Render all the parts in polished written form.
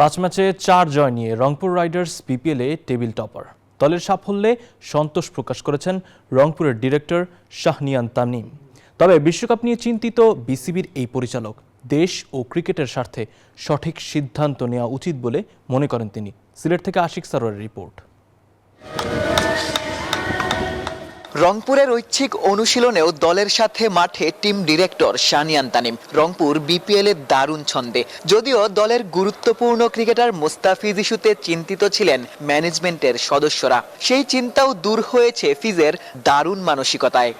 5 ম্যাচে 4 জয় নিয়ে রংপুর রাইডার্স বিপিএলে টেবিল টপার। দলের সাফল্যে সন্তোষ প্রকাশ করেছেন রংপুরের ডিরেক্টর শাহনিয়ান তামিম। তবে বিশ্বকাপ নিয়ে চিন্তিত বিসিবির এই পরিচালক। দেশ ও ক্রিকেটের স্বার্থে সঠিক সিদ্ধান্ত নেওয়া উচিত বলে মনে করেন তিনি। সিলেট থেকে আশিক সারোয়ারের রিপোর্ট। রংপুরের ঐচ্ছিক অনুশীলনেও দলের সাথে মাঠে টিম ডিরেক্টর শাহনিয়ান তামিম। রংপুর বিপিএলের দারুণ ছন্দে, যদিও দলের গুরুত্বপূর্ণ ক্রিকেটার মোস্তাফিজ ইস্যুতে চিন্তিত ছিলেন ম্যানেজমেন্টের সদস্যরা। সেই চিন্তাও দূর হয়েছে ফিজের দারুণ মানসিকতায়।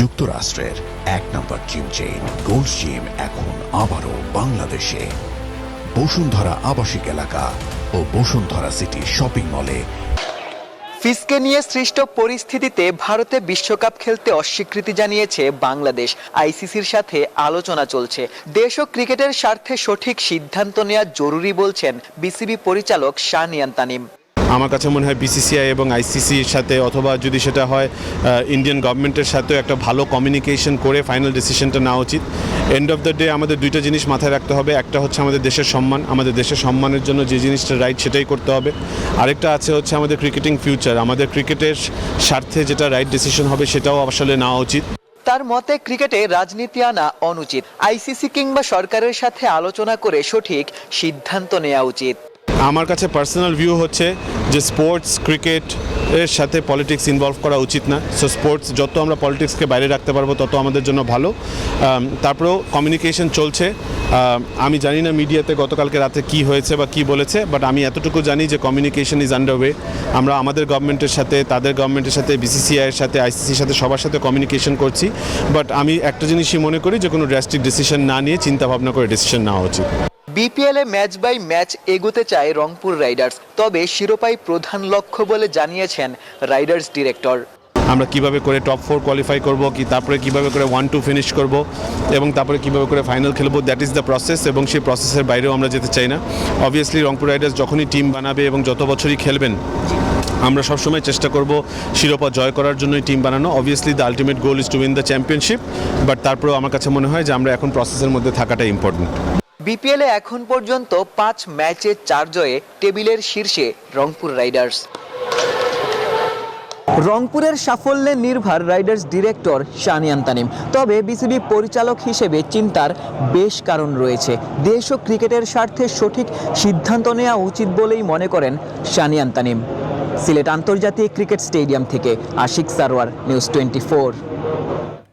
যুক্তরাষ্ট্রের 1 নম্বর জিম চেইন গোল্ড জিম এখন আবারও বাংলাদেশে। বসুন্ধরা আবাসিক এলাকা ও বসুন্ধরা সিটি শপিং মলে। ফিজকে নিয়ে সৃষ্ট পরিস্থিতিতে ভারতে বিশ্বকাপ খেলতে অস্বীকৃতি জানিয়েছে বাংলাদেশ। আইসিসির সাথে আলোচনা চলছে। দেশ ও ক্রিকেটের স্বার্থে সঠিক সিদ্ধান্ত নেওয়া জরুরি বলছেন বিসিবি পরিচালক শাহনিয়ান তামিম। আমার কাছে মনে হয় বিসিসিআই এবং আইসিসির সাথে, অথবা যদি সেটা হয় ইন্ডিয়ান গভর্নমেন্টের সাথেও একটা ভালো কমিউনিকেশন করে ফাইনাল ডিসিশনটা নেওয়া উচিত। এন্ড অফ দ্য ডে আমাদের দুইটা জিনিস মাথায় রাখতে হবে। একটা হচ্ছে আমাদের দেশের সম্মান, আমাদের দেশের সম্মানের জন্য যে জিনিসটা রাইট সেটাই করতে হবে। আরেকটা আছে হচ্ছে আমাদের ক্রিকেটিং ফিউচার, আমাদের ক্রিকেটের স্বার্থে যেটা রাইট ডিসিশন হবে সেটাও আসলে নেওয়া উচিত। তার মতে ক্রিকেটে রাজনীতি আনা অনুচিত। আইসিসি কিংবা সরকারের সাথে আলোচনা করে সঠিক সিদ্ধান্ত নেওয়া উচিত। আমার কাছে পার্সোনাল ভিউ হচ্ছে যে স্পোর্টস ক্রিকেট এর সাথে পলিটিক্স ইনভলভ করা উচিত না। সো স্পোর্টস যত আমরা পলিটিক্সকে বাইরে রাখতে পারবো তত আমাদের জন্য ভালো। তারপরেও কমিউনিকেশন চলছে। আমি জানি না মিডিয়াতে গতকালকে রাতে কি হয়েছে বা কি বলেছে, বাট আমি এতটুকু জানি যে কমিউনিকেশন ইজ আন্ডারওয়ে। আমরা আমাদের গভর্নমেন্টের সাথে, তাদের গভর্নমেন্টের সাথে, বিসিসিআইয়ের সাথে, আইসিসির সাথে, সবার সাথে কমিউনিকেশন করছি। বাট আমি একটা জিনিসই মনে করি যে কোনো ড্রাস্টিক ডিসিশন না নিয়ে চিন্তা ভাবনা করে ডিসিশন নেওয়া উচিত। বিপিএলে ম্যাচ বাই ম্যাচ এগোতে চায় রংপুর রাইডার্স, তবে শিরোপাই প্রধান লক্ষ্য বলে জানিয়েছেন রাইডার্স ডিরেক্টর। আমরা কিভাবে করে টপ 4 কোয়ালিফাই করব, কি তারপরে কিভাবে করে 1-2 ফিনিশ করব, এবং তারপরে কিভাবে করে ফাইনাল খেলবো, দ্যাট ইজ দ্য প্রসেস। এবং সেই প্রসেসের বাইরেও আমরা যেতে চাই না। অবভিয়াসলি রংপুর রাইডার্স যখনই টিম বানাবে এবং যত বছরই খেলবেন, আমরা সবসময় চেষ্টা করব শিরোপা জয় করার জন্যই টিম বানানো। Obviously the ultimate goal is to win the championship, but তারপরেও আমার কাছে মনে হয় যে আমরা এখন প্রসেসের মধ্যে থাকাটা ইম্পর্টেন্ট। বিপিএলে এখন পর্যন্ত 5 ম্যাচে 4 জয়ে টেবিলের শীর্ষে রংপুর রাইডার্স। রংপুরের সাফল্যে নির্ভর রাইডার্স ডিরেক্টর শাহনিয়ান তামিম। তবে বিসিবি পরিচালক হিসেবে চিন্তার বেশ কারণ রয়েছে। দেশ ও ক্রিকেটের স্বার্থে সঠিক সিদ্ধান্ত নেওয়া উচিত বলেই মনে করেন শাহনিয়ান তামিম। সিলেট আন্তর্জাতিক ক্রিকেট স্টেডিয়াম থেকে আশিক সারোয়ার, নিউজ 24।